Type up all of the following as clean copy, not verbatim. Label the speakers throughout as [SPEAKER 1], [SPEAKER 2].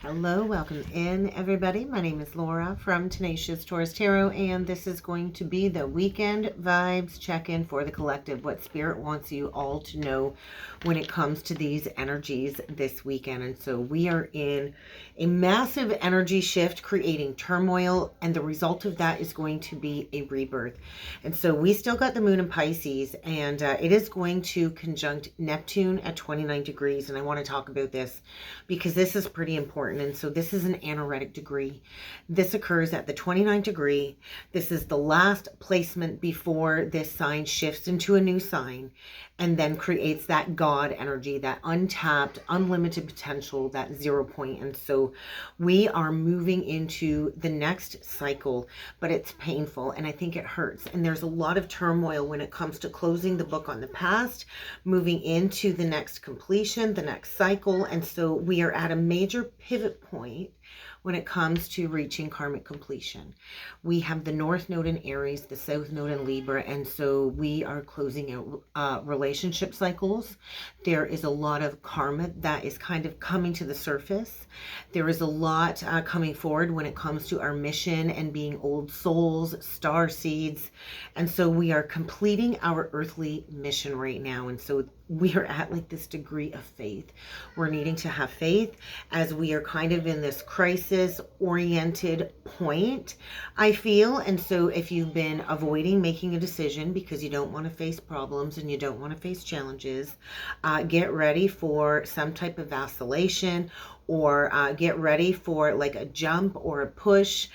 [SPEAKER 1] Hello, welcome in everybody. My name is Laura from Tenacious Taurus Tarot, and this is going to be the weekend vibes check-in for the collective, what Spirit wants you all to know when it comes to these energies this weekend. And so we are in a massive energy shift creating turmoil, and the result of that is going to be a rebirth. And so we still got the moon in Pisces, and it is going to conjunct Neptune at 29 degrees. And I want to talk about this because this is pretty important. And so this is an anaretic degree. This occurs at the 29th degree. This is the last placement before this sign shifts into a new sign and then creates that God energy, that untapped, unlimited potential, that 0 point. And so we are moving into the next cycle, but it's painful and I think it hurts. And there's a lot of turmoil when it comes to closing the book on the past, moving into the next completion, the next cycle. And so we are at a major pivot point when it comes to reaching karmic completion. We have the North Node in Aries, the South Node in Libra, and so we are closing out relationship cycles. There is a lot of karma that is kind of coming to the surface. There is a lot coming forward when it comes to our mission and being old souls, star seeds, and so we are completing our earthly mission right now. And so we are at like this degree of faith. We're needing to have faith as we are kind of in this crisis oriented point, I feel. And so if you've been avoiding making a decision because you don't want to face problems and you don't want to face challenges, get ready for some type of vacillation, or get ready for like a jump or a push,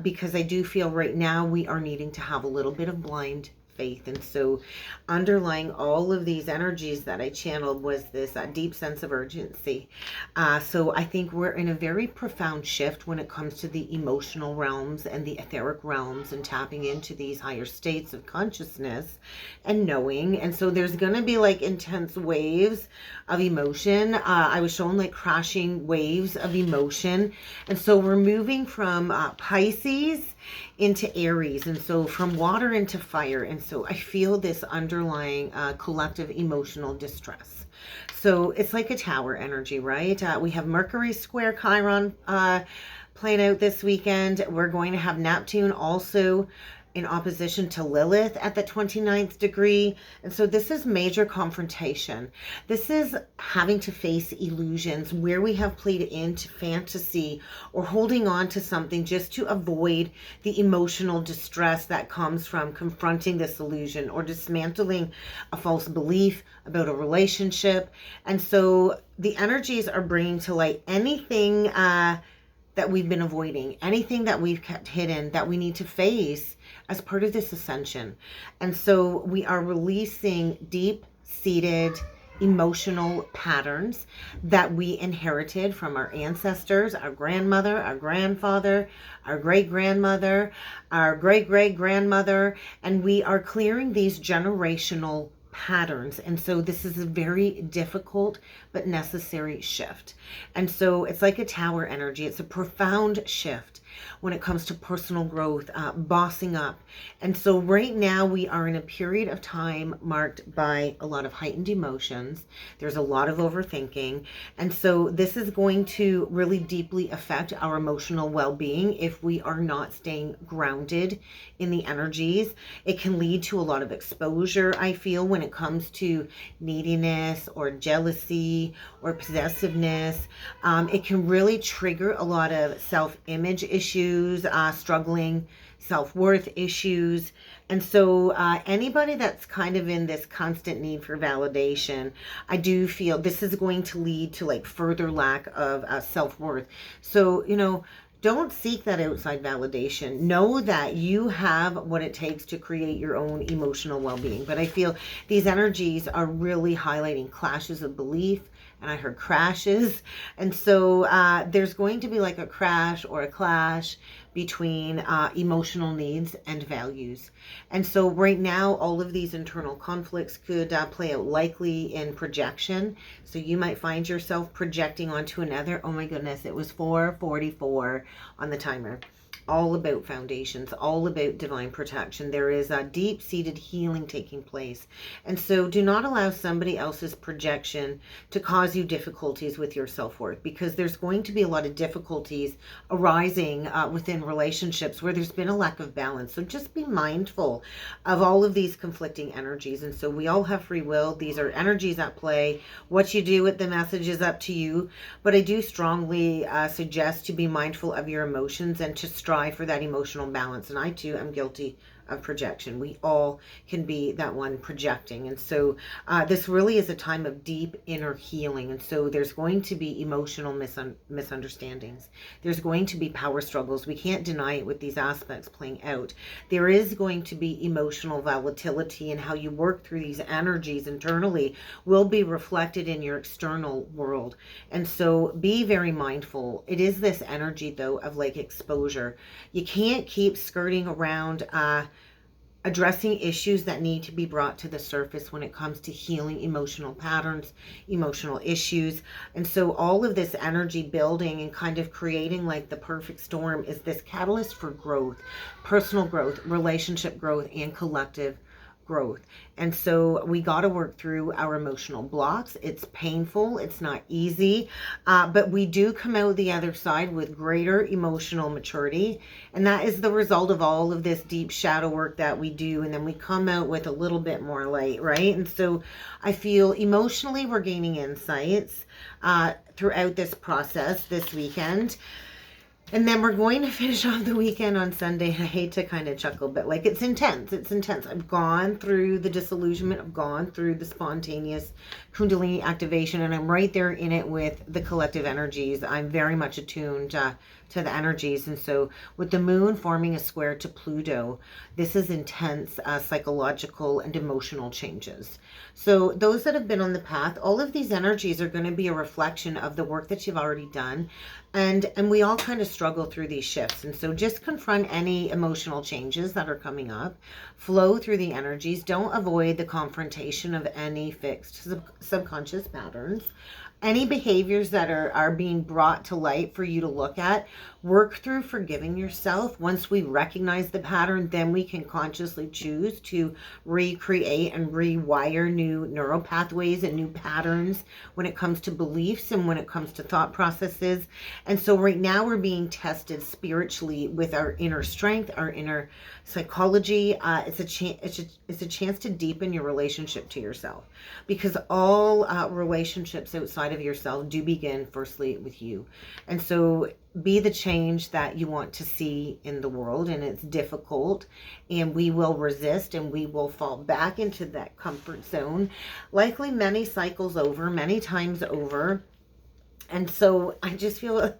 [SPEAKER 1] because I do feel right now we are needing to have a little bit of blind faith. And so underlying all of these energies that I channeled was this deep sense of urgency. So I think we're in a very profound shift when it comes to the emotional realms and the etheric realms and tapping into these higher states of consciousness and knowing. And so there's going to be like intense waves of emotion. I was shown like crashing waves of emotion. And so we're moving from Pisces into Aries, and so from water into fire. And so I feel this underlying collective emotional distress. So it's like a tower energy, right? We have Mercury square Chiron playing out this weekend. We're going to have Neptune also in opposition to Lilith at the 29th degree. And so this is major confrontation. This is having to face illusions where we have played into fantasy or holding on to something just to avoid the emotional distress that comes from confronting this illusion or dismantling a false belief about a relationship. And so the energies are bringing to light anything that we've been avoiding, anything that we've kept hidden that we need to face as part of this ascension. And so we are releasing deep-seated emotional patterns that we inherited from our ancestors, our grandmother, our grandfather, our great-grandmother, our great-great-grandmother, and we are clearing these generational patterns. And so this is a very difficult but necessary shift. And so it's like a tower energy. It's a profound shift when it comes to personal growth, bossing up. And so right now we are in a period of time marked by a lot of heightened emotions. There's a lot of overthinking. And so this is going to really deeply affect our emotional well-being if we are not staying grounded in the energies. It can lead to a lot of exposure, I feel, when it comes to neediness or jealousy or possessiveness. It can really trigger a lot of self-image issues, struggling self-worth issues. And so anybody that's kind of in this constant need for validation, I do feel this is going to lead to like further lack of self-worth. So, you know, don't seek that outside validation. Know that you have what it takes to create your own emotional well-being. But I feel these energies are really highlighting clashes of belief, and I heard crashes. And so there's going to be like a crash or a clash between emotional needs and values. And so right now, all of these internal conflicts could play out likely in projection. So you might find yourself projecting onto another. Oh my goodness, it was 4:44 on the timer. All about foundations, all about divine protection. There is a deep-seated healing taking place. And so do not allow somebody else's projection to cause you difficulties with your self-worth, because there's going to be a lot of difficulties arising within relationships where there's been a lack of balance. So just be mindful of all of these conflicting energies. And so we all have free will. These are energies at play. What you do with the message is up to you. But I do strongly suggest to be mindful of your emotions and to strive for that emotional balance. And I too am guilty of projection. We all can be that one projecting. And so this really is a time of deep inner healing. And so there's going to be emotional misunderstandings. There's going to be power struggles. We can't deny it with these aspects playing out. There is going to be emotional volatility, and how you work through these energies internally will be reflected in your external world. And so be very mindful. It is this energy though of like exposure. You can't keep skirting around addressing issues that need to be brought to the surface when it comes to healing emotional patterns, emotional issues. And so all of this energy building and kind of creating like the perfect storm is this catalyst for growth, personal growth, relationship growth, and collective growth. And so we got to work through our emotional blocks. It's painful. It's not easy, but we do come out the other side with greater emotional maturity. And that is the result of all of this deep shadow work that we do. And then we come out with a little bit more light, right? And so I feel emotionally we're gaining insights throughout this process this weekend. And then we're going to finish off the weekend on Sunday. I hate to kind of chuckle, but like it's intense. It's intense. I've gone through the disillusionment. I've gone through the spontaneous Kundalini activation, and I'm right there in it with the collective energies. I'm very much attuned to the energies. And so with the moon forming a square to Pluto, this is intense psychological and emotional changes. So those that have been on the path, all of these energies are going to be a reflection of the work that you've already done. And we all kind of struggle through these shifts. And so just confront any emotional changes that are coming up. Flow through the energies. Don't avoid the confrontation of any fixed subconscious patterns. Any behaviors that are being brought to light for you to look at, work through forgiving yourself. Once we recognize the pattern, then we can consciously choose to recreate and rewire new neural pathways and new patterns when it comes to beliefs and when it comes to thought processes. And so right now we're being tested spiritually with our inner strength, our inner psychology. It's a chance to deepen your relationship to yourself, because all relationships outside of yourself do begin firstly with you. And so be the change that you want to see in the world. And it's difficult, and we will resist, and we will fall back into that comfort zone, likely many cycles over, many times over. And so I just feel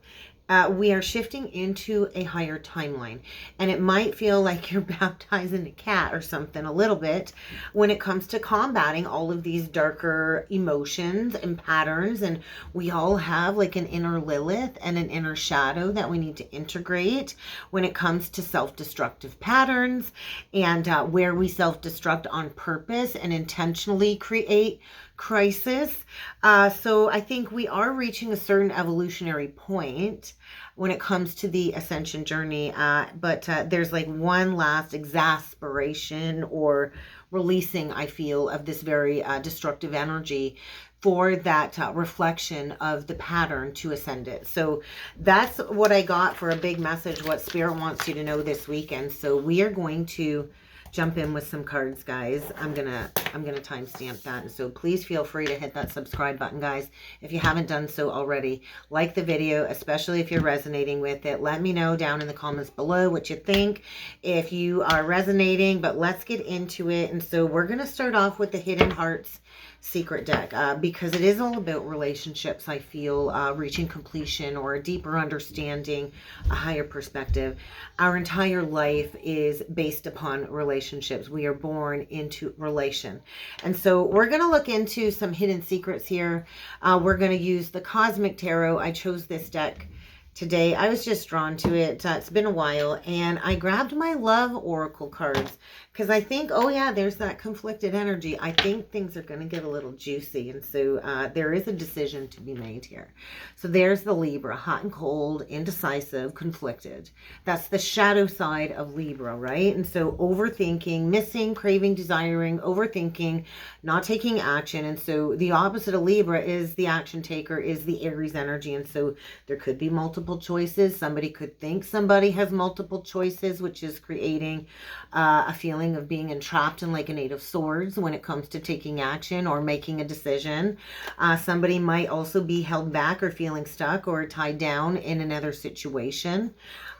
[SPEAKER 1] we are shifting into a higher timeline, and it might feel like you're baptizing a cat or something a little bit when it comes to combating all of these darker emotions and patterns. And we all have like an inner Lilith and an inner shadow that we need to integrate when it comes to self-destructive patterns, and where we self-destruct on purpose and intentionally create crisis. So I think we are reaching a certain evolutionary point when it comes to the ascension journey. But there's like one last exasperation or releasing, I feel, of this very destructive energy for that reflection of the pattern to ascend it. So that's what I got for a big message, what Spirit wants you to know this weekend. So we are going to jump in with some cards, guys. I'm gonna timestamp that, and so please feel free to hit that subscribe button, guys, if you haven't done so already. Like the video, especially if you're resonating with it. Let me know down in the comments below what you think, if you are resonating. But let's get into it. And so we're gonna start off with the Hidden Hearts secret deck, because it is all about relationships. I feel reaching completion or a deeper understanding, a higher perspective. Our entire life is based upon relationships. We are born into relation. And so we're going to look into some hidden secrets here. We're going to use the Cosmic Tarot. I chose this deck today. I was just drawn to it. It's been a while, and I grabbed my love oracle cards because I think, oh yeah, there's that conflicted energy. I think things are going to get a little juicy, and so there is a decision to be made here. So there's the Libra, hot and cold, indecisive, conflicted. That's the shadow side of Libra, right? And so overthinking, missing, craving, desiring, overthinking, not taking action. And so the opposite of Libra is the action taker, is the Aries energy. And so there could be multiple choices. Somebody could think somebody has multiple choices, which is creating a feeling of being entrapped in like an Eight of Swords when it comes to taking action or making a decision. Somebody might also be held back or feeling stuck or tied down in another situation.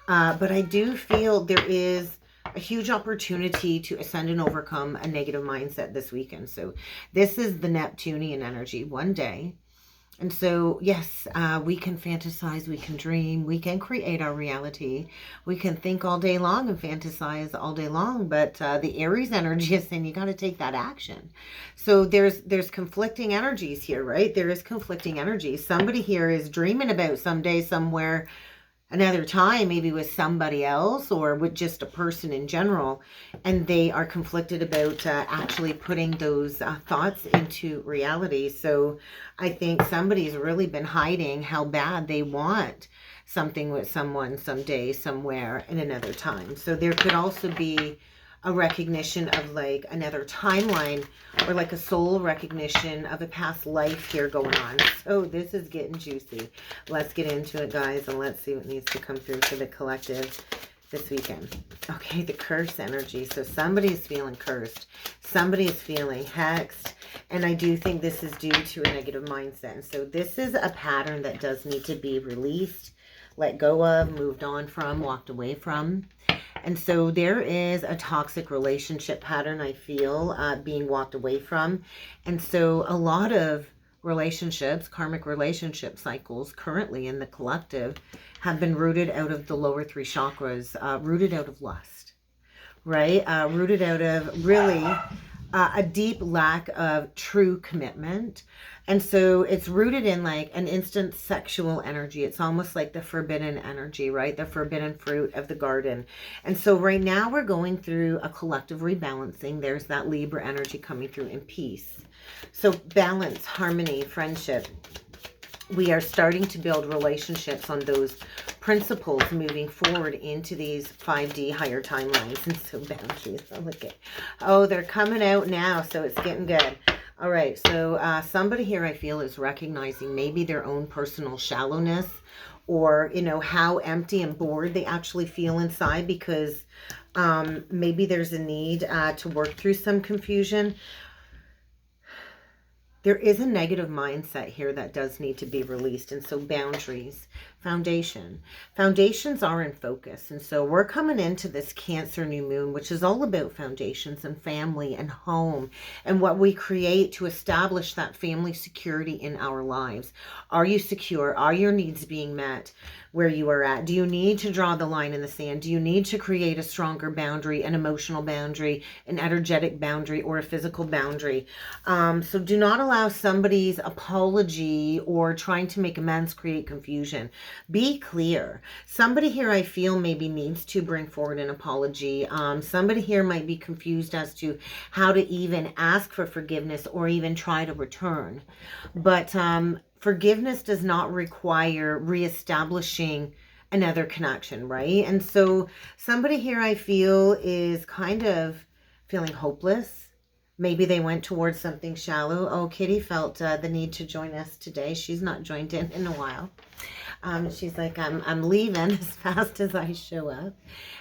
[SPEAKER 1] But I do feel there is a huge opportunity to ascend and overcome a negative mindset this weekend. So this is the Neptunian energy, one day. And so, yes, we can fantasize, we can dream, we can create our reality. We can think all day long and fantasize all day long, but the Aries energy is saying you got to take that action. So there's conflicting energies here, right? There is conflicting energy. Somebody here is dreaming about someday, somewhere, another time, maybe with somebody else or with just a person in general, and they are conflicted about actually putting those thoughts into reality. So I think somebody's really been hiding how bad they want something with someone someday, somewhere, in another time. So there could also be a recognition of like another timeline or like a soul recognition of a past life here going on. So this is getting juicy. Let's get into it, guys, and let's see what needs to come through for the collective this weekend. Okay, the curse energy. So somebody's feeling cursed. Somebody is feeling hexed. And I do think this is due to a negative mindset. And so this is a pattern that does need to be released, let go of, moved on from, walked away from. And so there is a toxic relationship pattern, I feel, being walked away from. And so a lot of relationships, karmic relationship cycles currently in the collective have been rooted out of the lower three chakras, rooted out of lust, right? Rooted out of really a deep lack of true commitment. And so it's rooted in like an instant sexual energy. It's almost like the forbidden energy, right? The forbidden fruit of the garden. And so right now we're going through a collective rebalancing. There's that Libra energy coming through in peace. So balance, harmony, friendship. We are starting to build relationships on those principles moving forward into these 5D higher timelines. And so boundaries, oh, they're coming out now, so it's getting good. All right, so somebody here I feel is recognizing maybe their own personal shallowness, or, you know, how empty and bored they actually feel inside, because maybe there's a need to work through some confusion. There is a negative mindset here that does need to be released. And so boundaries, foundation. Foundations are in focus. And so we're coming into this Cancer new moon, which is all about foundations and family and home and what we create to establish that family security in our lives. Are you secure? Are your needs being met where you are at? Do you need to draw the line in the sand? Do you need to create a stronger boundary, an emotional boundary, an energetic boundary, or a physical boundary? So do not allow somebody's apology or trying to make amends create confusion. Be clear. Somebody here I feel maybe needs to bring forward an apology. Somebody here might be confused as to how to even ask for forgiveness or even try to return. But forgiveness does not require reestablishing another connection, right? And so somebody here I feel is kind of feeling hopeless. Maybe they went towards something shallow. Oh, Kitty felt the need to join us today. She's not joined in a while. She's like, I'm leaving as fast as I show up.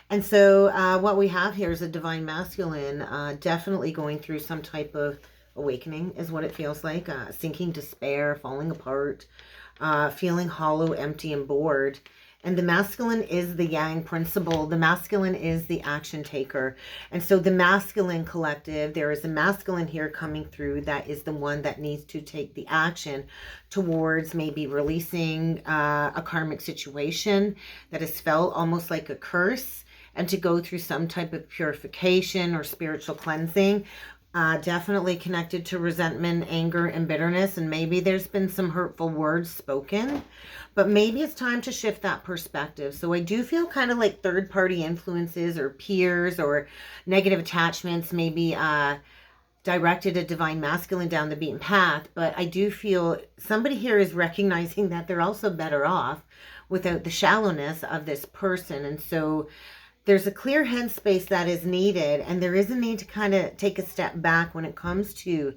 [SPEAKER 1] And so what we have here is a divine masculine definitely going through some type of awakening is what it feels like. Sinking despair, falling apart, feeling hollow, empty, and bored. And the masculine is the yang principle. The masculine is the action taker. And so the masculine collective, there is a masculine here coming through that is the one that needs to take the action towards maybe releasing a karmic situation that is felt almost like a curse, and to go through some type of purification or spiritual cleansing. Definitely connected to resentment, anger, and bitterness. And maybe there's been some hurtful words spoken, but maybe it's time to shift that perspective. So I do feel kind of like third-party influences or peers or negative attachments, maybe directed a divine masculine down the beaten path. But I do feel somebody here is recognizing that they're also better off without the shallowness of this person. And so there's a clear headspace that is needed, and there is a need to kind of take a step back when it comes to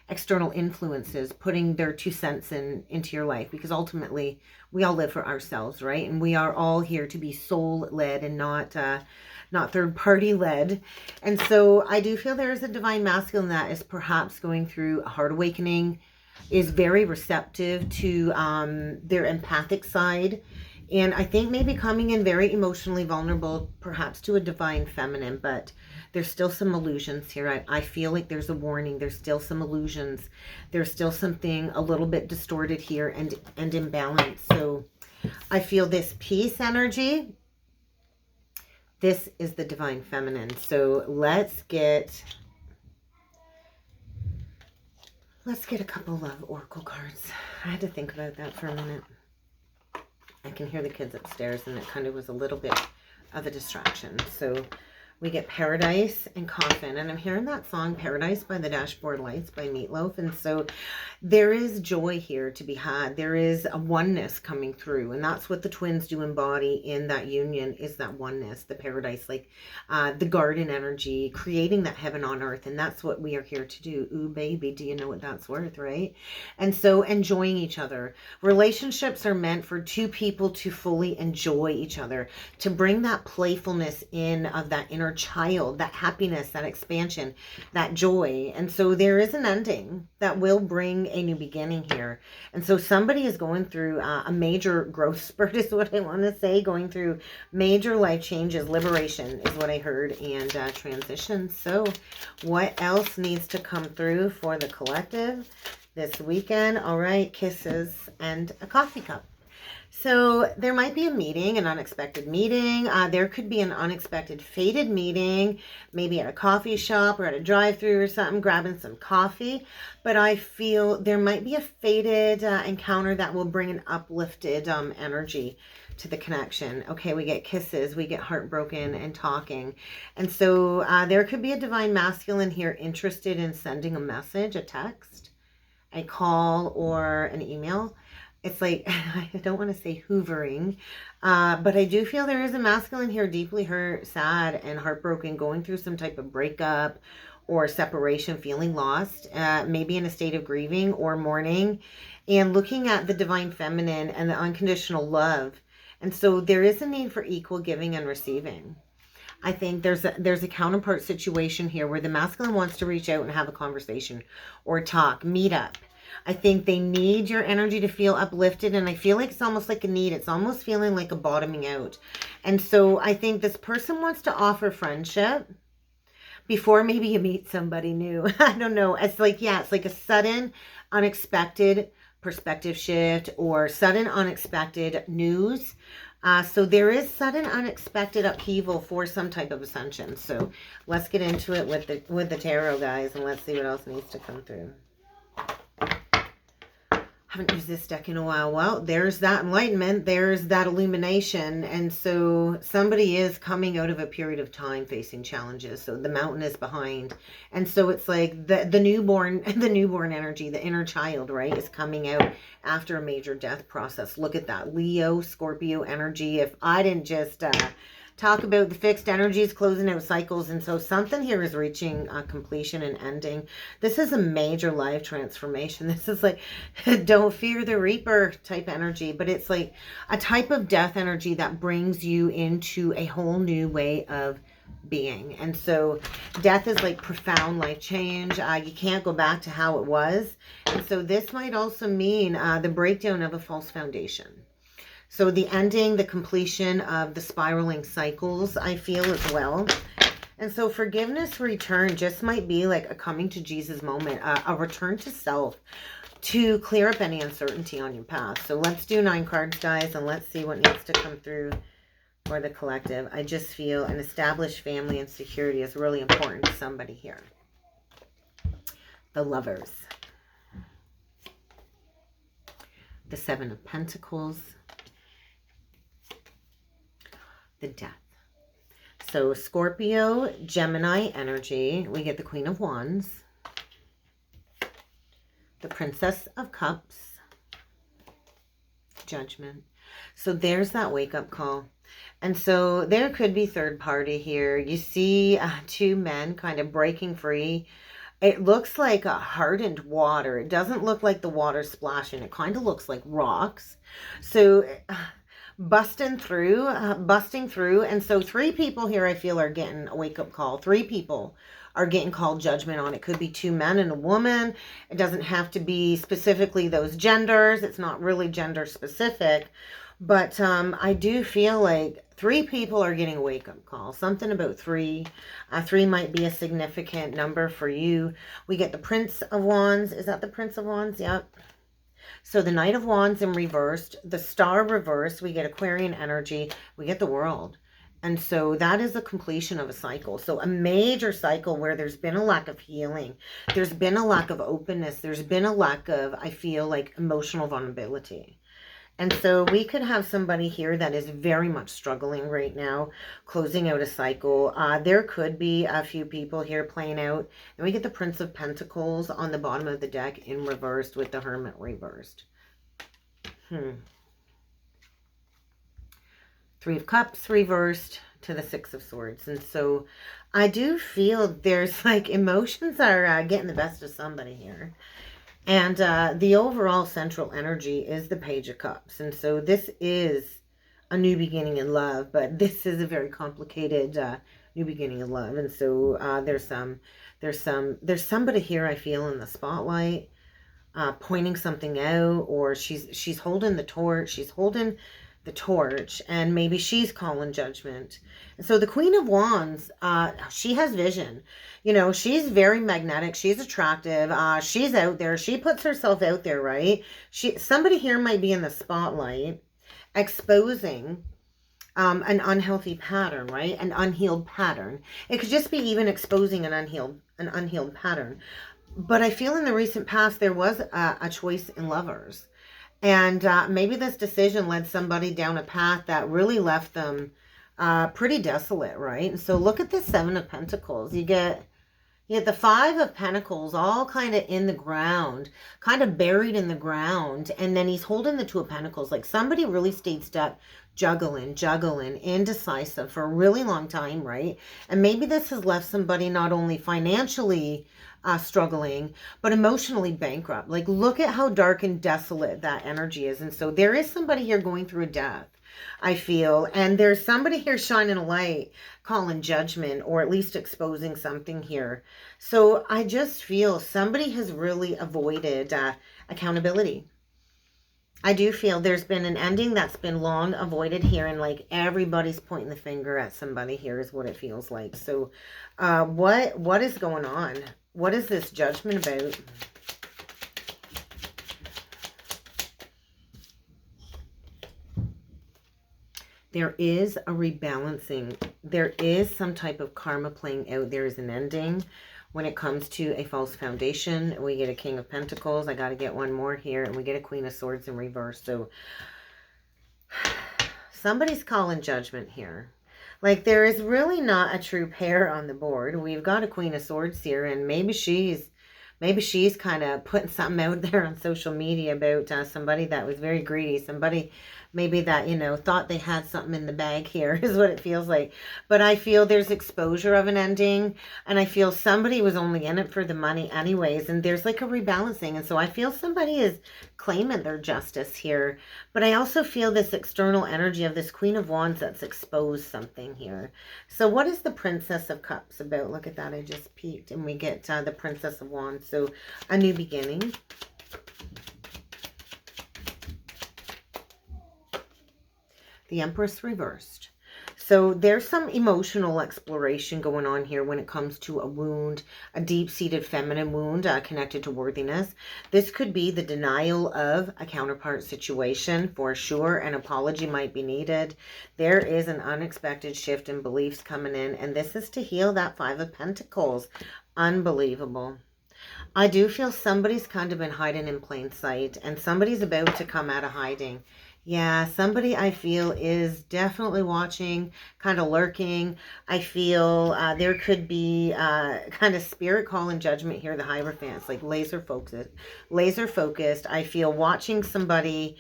[SPEAKER 1] external influences, putting their 2 cents into your life, because ultimately we all live for ourselves, right? And we are all here to be soul led and not third party led. And so I do feel there is a divine masculine that is perhaps going through a heart awakening, is very receptive to their empathic side. And I think maybe coming in very emotionally vulnerable, perhaps to a divine feminine, but there's still some illusions here. I feel like there's a warning. There's still some illusions. There's still something a little bit distorted here and imbalanced. So I feel this peace energy. This is the divine feminine. So let's get a couple of oracle cards. I had to think about that for a minute. I can hear the kids upstairs, and it kind of was a little bit of a distraction. So we get Paradise and Coffin. And I'm hearing that song, Paradise by the Dashboard Lights by Meatloaf. And so there is joy here to be had. There is a oneness coming through. And that's what the twins do embody in that union, is that oneness, the paradise, like the garden energy, creating that heaven on earth. And that's what we are here to do. Ooh, baby, do you know what that's worth, right? And so enjoying each other. Relationships are meant for two people to fully enjoy each other, to bring that playfulness in of that inner child, that happiness, that expansion, that joy. And so there is an ending that will bring a new beginning here. And so somebody is going through a major growth spurt, is what I want to say, going through major life changes. Liberation is what I heard, and transition. So what else needs to come through for the collective this weekend? All right, kisses and a coffee cup. So there might be a meeting, an unexpected meeting. There could be an unexpected fated meeting, maybe at a coffee shop or at a drive-thru or something, grabbing some coffee. But I feel there might be a fated encounter that will bring an uplifted energy to the connection. Okay, we get kisses, we get heartbroken and talking. And so there could be a divine masculine here interested in sending a message, a text, a call, or an email. It's like, I don't want to say hoovering, but I do feel there is a masculine here deeply hurt, sad, and heartbroken, going through some type of breakup or separation, feeling lost, maybe in a state of grieving or mourning, and looking at the divine feminine and the unconditional love. And so there is a need for equal giving and receiving. I think there's a counterpart situation here where the masculine wants to reach out and have a conversation or talk, meet up. I think they need your energy to feel uplifted, and I feel like it's almost like a need. It's almost feeling like a bottoming out. And so I think this person wants to offer friendship before maybe you meet somebody new. I don't know. It's like, yeah, it's like a sudden, unexpected perspective shift or sudden, unexpected news. So there is sudden, unexpected upheaval for some type of ascension. So let's get into it with the tarot, guys, and let's see what else needs to come through. Haven't used this deck in a while. Well, there's that enlightenment, there's that illumination, and so somebody is coming out of a period of time facing challenges. So the mountain is behind, and so it's like the newborn energy, the inner child, right, is coming out after a major death process. Look at that Leo, Scorpio energy. If I didn't just talk about the fixed energies, closing out cycles. And so something here is reaching completion and ending. This is a major life transformation. This is like, don't fear the reaper type energy, but it's like a type of death energy that brings you into a whole new way of being. And so death is like profound life change. You can't go back to how it was. And so this might also mean the breakdown of a false foundation. So the ending, the completion of the spiraling cycles, I feel as well. And so forgiveness, return just might be like a coming to Jesus moment, a return to self to clear up any uncertainty on your path. So let's do 9 cards, guys, and let's see what needs to come through for the collective. I just feel an established family and security is really important to somebody here. the Lovers, the Seven of Pentacles, the Death. So Scorpio, Gemini energy, we get the Queen of Wands, the Princess of Cups, Judgment. So there's that wake-up call. And so there could be third party here. You see two men kind of breaking free. It looks like a hardened water. It doesn't look like the water splashing. It kind of looks like rocks. So busting through. And so three people here I feel are getting a wake-up call. Three people are getting called judgment on. It could be two men and a woman. It doesn't have to be specifically those genders. It's not really gender specific. But I do feel like three people are getting a wake-up call. Something about three. Three might be a significant number for you. We get the Prince of Wands. Is that the Prince of Wands? Yep. So the Knight of Wands in reversed. The Star reversed. We get Aquarian energy. We get the World. And so that is the completion of a cycle. So a major cycle where there's been a lack of healing. There's been a lack of openness. There's been a lack of, I feel like, emotional vulnerability. And so we could have somebody here that is very much struggling right now, closing out a cycle. There could be a few people here playing out. And we get the Prince of Pentacles on the bottom of the deck in reversed with the Hermit reversed. Three of Cups reversed to the Six of Swords. And so I do feel there's like emotions are getting the best of somebody here. And the overall central energy is the Page of Cups. And so this is a new beginning in love, but this is a very complicated new beginning in love. And so there's somebody here I feel in the spotlight, pointing something out, or she's holding the torch. She's holding the torch, and maybe she's calling judgment. And so the Queen of Wands, she has vision. You know, she's very magnetic. She's attractive. She's out there. She puts herself out there, right? Somebody here might be in the spotlight exposing an unhealthy pattern, right? An unhealed pattern. It could just be even exposing an unhealed pattern. But I feel in the recent past there was a choice in lovers. And maybe this decision led somebody down a path that really left them pretty desolate, right? And so look at the Seven of Pentacles. You get the Five of Pentacles all kind of in the ground, kind of buried in the ground. And then he's holding the Two of Pentacles. Like somebody really stayed stuck, juggling, indecisive for a really long time, right? And maybe this has left somebody not only financially struggling, but emotionally bankrupt. Like, look at how dark and desolate that energy is. And so there is somebody here going through a death, I feel. And there's somebody here shining a light, calling judgment, or at least exposing something here. So I just feel somebody has really avoided accountability. I do feel there's been an ending that's been long avoided here, and like everybody's pointing the finger at somebody here is what it feels like. So what is going on? What is this judgment about? There is a rebalancing. There is some type of karma playing out. There is an ending when it comes to a false foundation. We get a King of Pentacles. I got to get one more here. And we get a Queen of Swords in reverse. So somebody's calling judgment here. Like, there is really not a true pair on the board. We've got a Queen of Swords here, and maybe she's kind of putting something out there on social media about somebody that was very greedy, somebody maybe that, you know, thought they had something in the bag here is what it feels like. But I feel there's exposure of an ending, and I feel somebody was only in it for the money anyways, and there's like a rebalancing. And so I feel somebody is claiming their justice here. But I also feel this external energy of this Queen of Wands that's exposed something here. So what is the Princess of Cups about? Look at that. I just peeked, and we get the Princess of Wands. So a new beginning. The Empress reversed. So there's some emotional exploration going on here when it comes to a wound, a deep-seated feminine wound connected to worthiness. This could be the denial of a counterpart situation for sure. An apology might be needed. There is an unexpected shift in beliefs coming in, and this is to heal that Five of Pentacles. Unbelievable. I do feel somebody's kind of been hiding in plain sight, and somebody's about to come out of hiding. Yeah, somebody I feel is definitely watching, kind of lurking. I feel there could be kind of spirit call and judgment here, the Hierophants, like laser focused. Laser focused. I feel watching somebody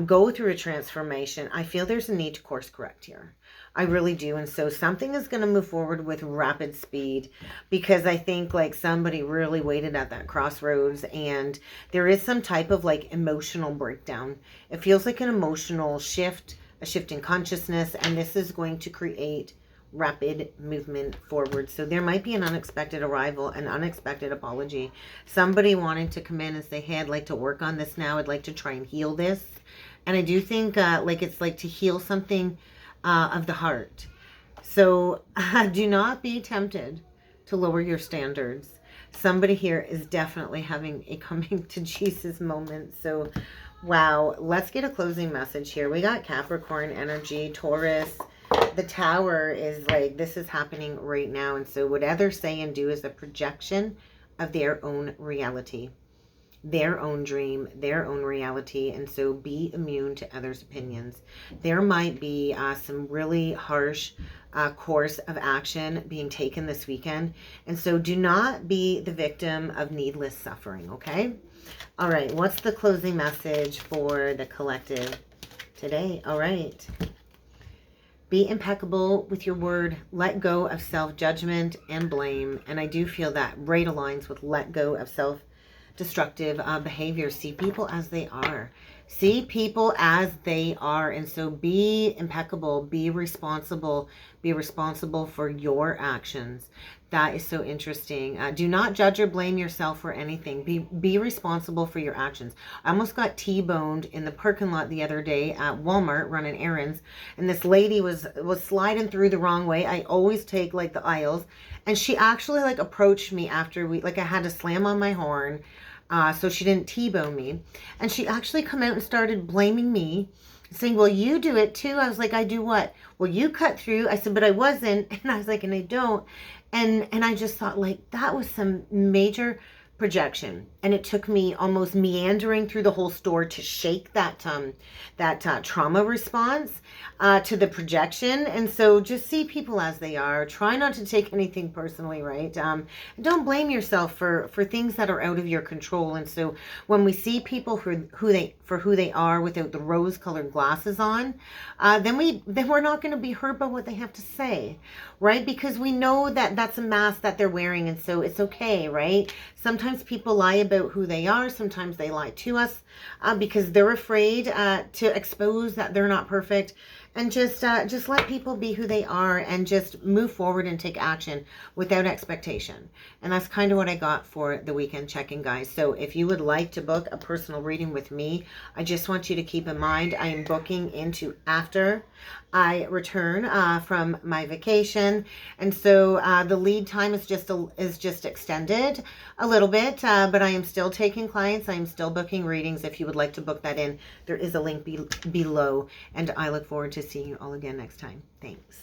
[SPEAKER 1] go through a transformation. I feel there's a need to course correct here. I really do. And so something is going to move forward with rapid speed, because I think like somebody really waited at that crossroads, and there is some type of like emotional breakdown. It feels like an emotional shift, a shift in consciousness, and this is going to create rapid movement forward. So there might be an unexpected arrival, an unexpected apology. Somebody wanting to come in and say, hey, I'd like to work on this now. I'd like to try and heal this. And I do think like it's like to heal something of the heart. So do not be tempted to lower your standards. Somebody here is definitely having a coming to Jesus moment. So, wow. Let's get a closing message here. We got Capricorn energy, Taurus. The Tower is like, this is happening right now. And so what others say and do is a projection of their own reality, their own dream, their own reality. And so be immune to others' opinions. There might be some really harsh course of action being taken this weekend. And so do not be the victim of needless suffering, okay? All right, what's the closing message for the collective today? All right. Be impeccable with your word. Let go of self-judgment and blame. And I do feel that right aligns with let go of self-destructive behavior. See people as they are. See people as they are. And so be impeccable. Be responsible. Be responsible for your actions. That is so interesting. Do not judge or blame yourself for anything. Be responsible for your actions. I almost got T-boned in the parking lot the other day at Walmart running errands. And this lady was sliding through the wrong way. I always take like the aisles. And she actually like approached me after I had to slam on my horn. So she didn't T-bone me. And she actually come out and started blaming me, saying, well, you do it too. I was like, I do what? Well, you cut through. I said, but I wasn't. And I was like, and I don't. And I just thought like that was some major projection. And it took me almost meandering through the whole store to shake that trauma response to the projection. And so just see people as they are. Try not to take anything personally, right? Don't blame yourself for things that are out of your control. And so when we see people for who they are without the rose-colored glasses on, then we're not going to be hurt by what they have to say, right? Because we know that that's a mask that they're wearing, and so it's okay, right? Sometimes people lie about who they are. Sometimes they lie to us because they're afraid to expose that they're not perfect. And just let people be who they are and just move forward and take action without expectation. And that's kind of what I got for the weekend check-in, guys. So if you would like to book a personal reading with me, I just want you to keep in mind I am booking into after I return from my vacation. And so the lead time is just extended a little bit, but I am still taking clients. I am still booking readings. If you would like to book that in, there is a link below, and I look forward to seeing you all again next time. Thanks.